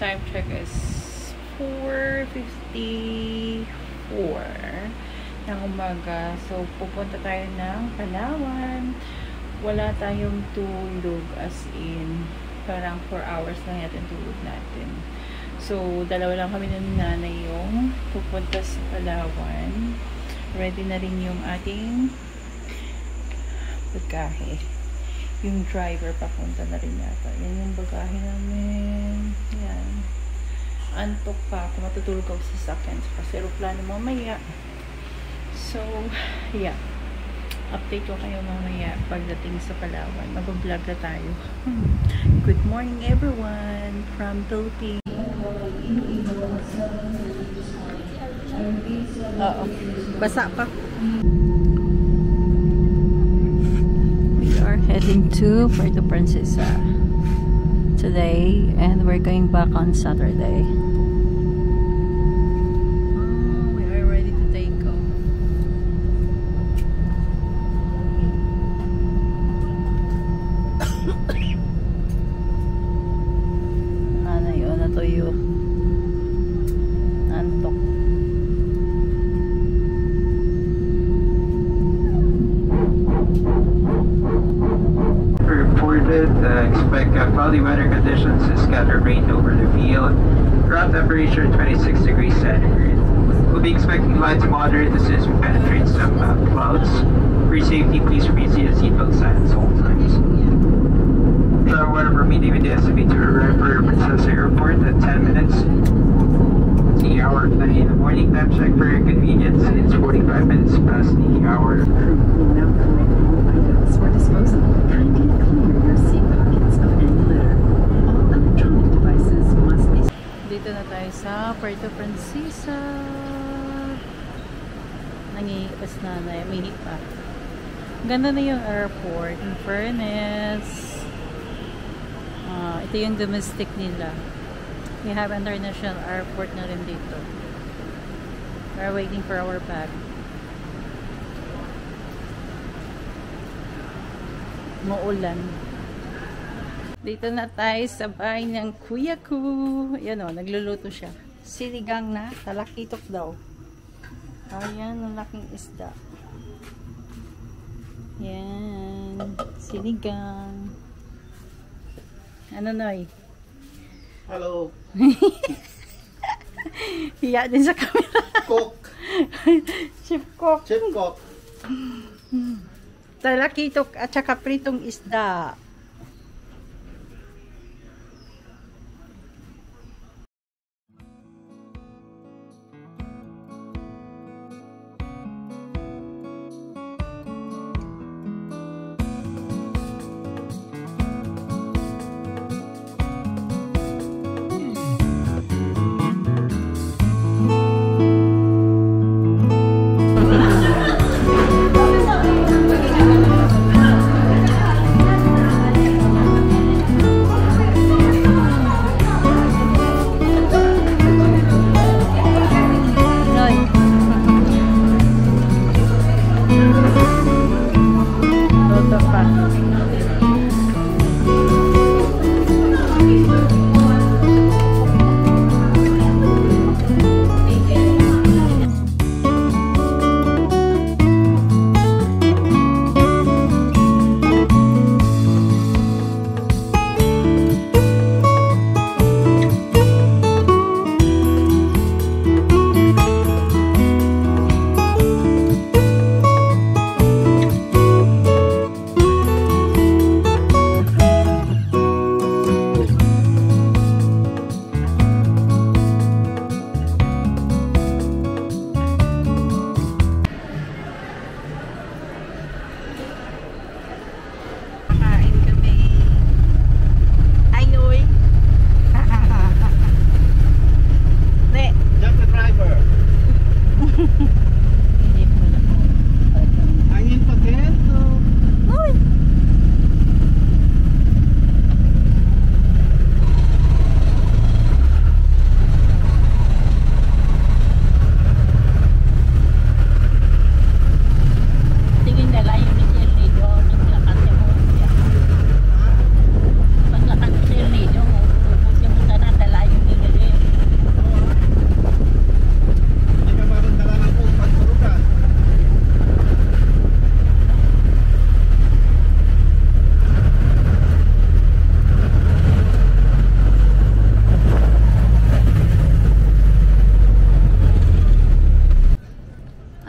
time check is 4:54 ng umaga. So, pupunta tayo ng Palawan. Wala tayong tulog, as in, parang 4 hours lang yata yung tulog natin. So, dalawa lang kami ng nanay yung pupunta sa Palawan. Ready na rin yung ating bagahe. Yung driver papunta na rin yata. Yan yung bagahe namin. Yan. Antok pa ako. Matutulog ako sa sakyan. Kasi aeroplano mamaya. So, yeah. Update ko kayo mamaya pagdating sa Palawan. Mag-vlog na tayo. Good morning everyone from Philippines. Oo. Basa pa. We are heading to Puerto Princesa today and we're going back on Saturday. Expect cloudy weather conditions and scattered rain over the field. Ground temperature 26 degrees centigrade. We'll be expecting light to moderate as we penetrate some clouds. For safety, please remain seated seatbelt signs at all times. Weather meeting with the estimate to arrive for Princesa Airport at 10 minutes. The hour 9 in the morning. Time check for your convenience. It's 45 minutes past the hour. For disposal, kindly clear your seat pockets of any litter. All electronic devices must be... Dito na tayo sa Puerto Princesa. Nangihipas na na. May pa. Ganda na yung airport. In fairness. Ito yung domestic nila. We have international airport na rin dito. We're waiting for our bag. Maulan. Dito na tayo sa bahay ng kuya ko. Ayan o, nagluluto siya. Sinigang na talakitok daw. Ayan, ang laking isda. Ayan, sinigang. Ano, Noy? Hello. Hiya din sa camera. Cook. Chef Cook. Chef Cook. Talakitok at saka pritong isda.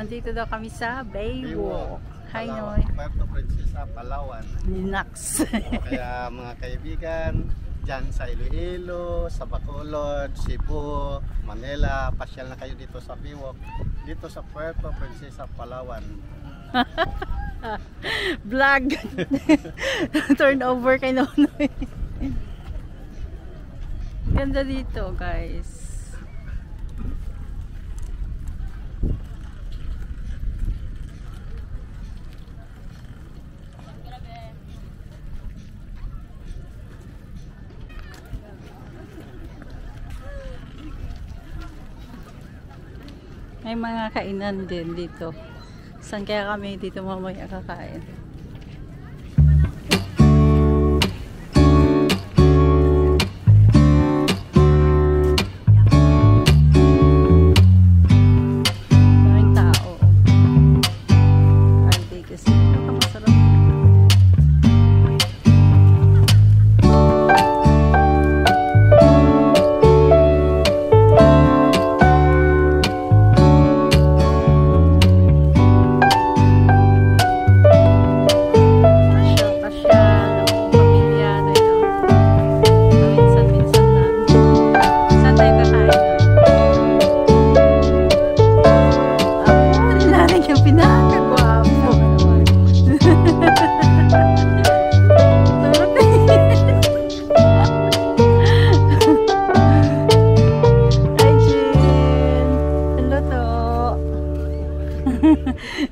Andito daw kami sa Baywalk. Hi, Palawan, Noy. Puerto Princesa, Palawan. Linax. Kaya mga kaibigan, dyan sa Iloilo, sa Bacolod, Cebu, Manila, pasyal na kayo dito sa Baywalk. Dito sa Puerto Princesa, Palawan. Vlog. Turn over kay Nonoy. Ganda dito, guys. May mga kainan din dito. Saan kaya kami dito mamaya kakain? Maraming tao. Friday kasi. Masarap.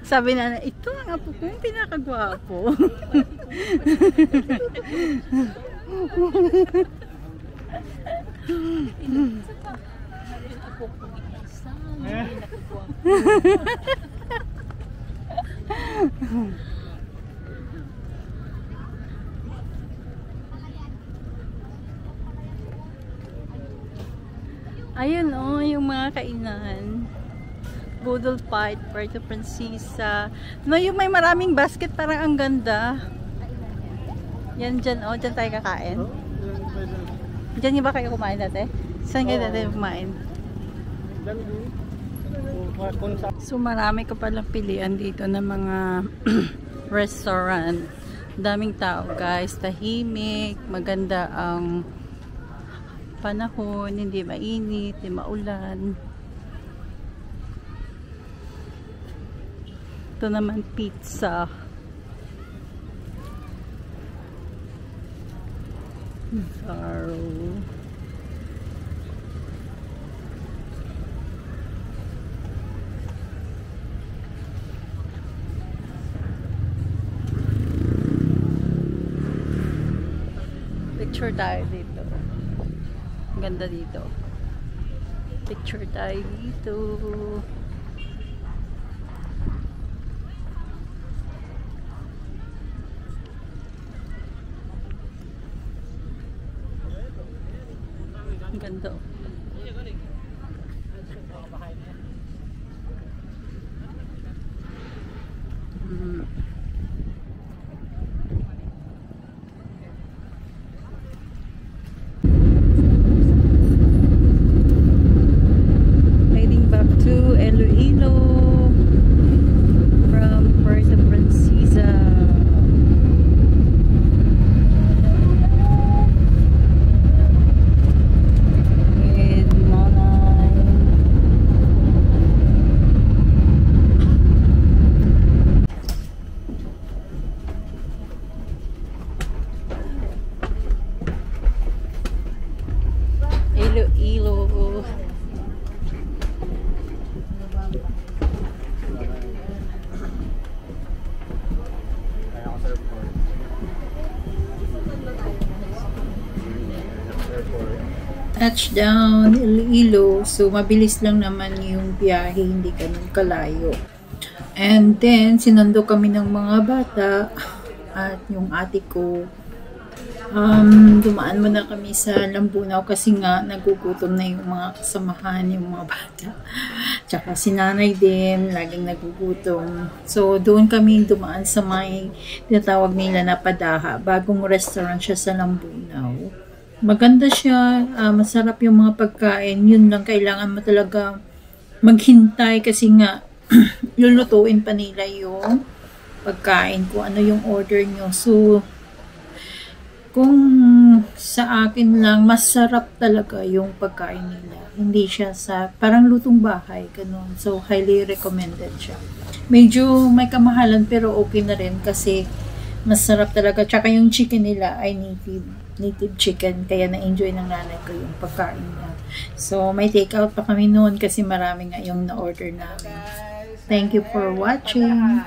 Sabi na, ito ang apo ko yung pinakagwapo. Ayun oh, yung mga kainan. Budol Fight, Puerto Princesa. No, yung may maraming basket, parang ang ganda. Yan dyan, oh, dyan tayo kakain. Dyan yung ba kayo kumain dati? Saan kayo dati kumain? So marami ka palang pilihan dito ng mga restaurant. Daming tao guys, tahimik, maganda ang panahon, hindi mainit, hindi maulan. Ito naman pizza. Zaro. Picture tayo dito. Ang ganda dito. Picture tayo dito. Ang ganda. Heading back to Iloilo from Puerto Princesa. Iloilo. Touchdown, Iloilo. So, mabilis lang naman yung biyahe, hindi ganun kalayo. And then, sinundo kami ng mga bata at yung ate ko. Dumaan muna kami sa Lambunaw kasi nga nagugutom na yung mga kasamahan, yung mga bata. Tsaka si nanay din, laging nagugutom. So, doon kami dumaan sa may tinatawag nila na Padaha. Bagong restaurant siya sa Lambunaw. Maganda siya, masarap yung mga pagkain. Yun lang, kailangan mo talaga maghintay kasi nga lulutuin pa nila yung pagkain kung ano yung order nyo. So, kung sa akin lang, masarap talaga yung pagkain nila. Hindi siya parang lutong bahay, ganun. So, highly recommended siya. Medyo may kamahalan pero okay na rin kasi masarap talaga. Tsaka yung chicken nila ay native chicken. Kaya na-enjoy ng nanay ko yung pagkain niya. So, may take out pa kami noon kasi marami nga yung na-order namin. Thank you for watching.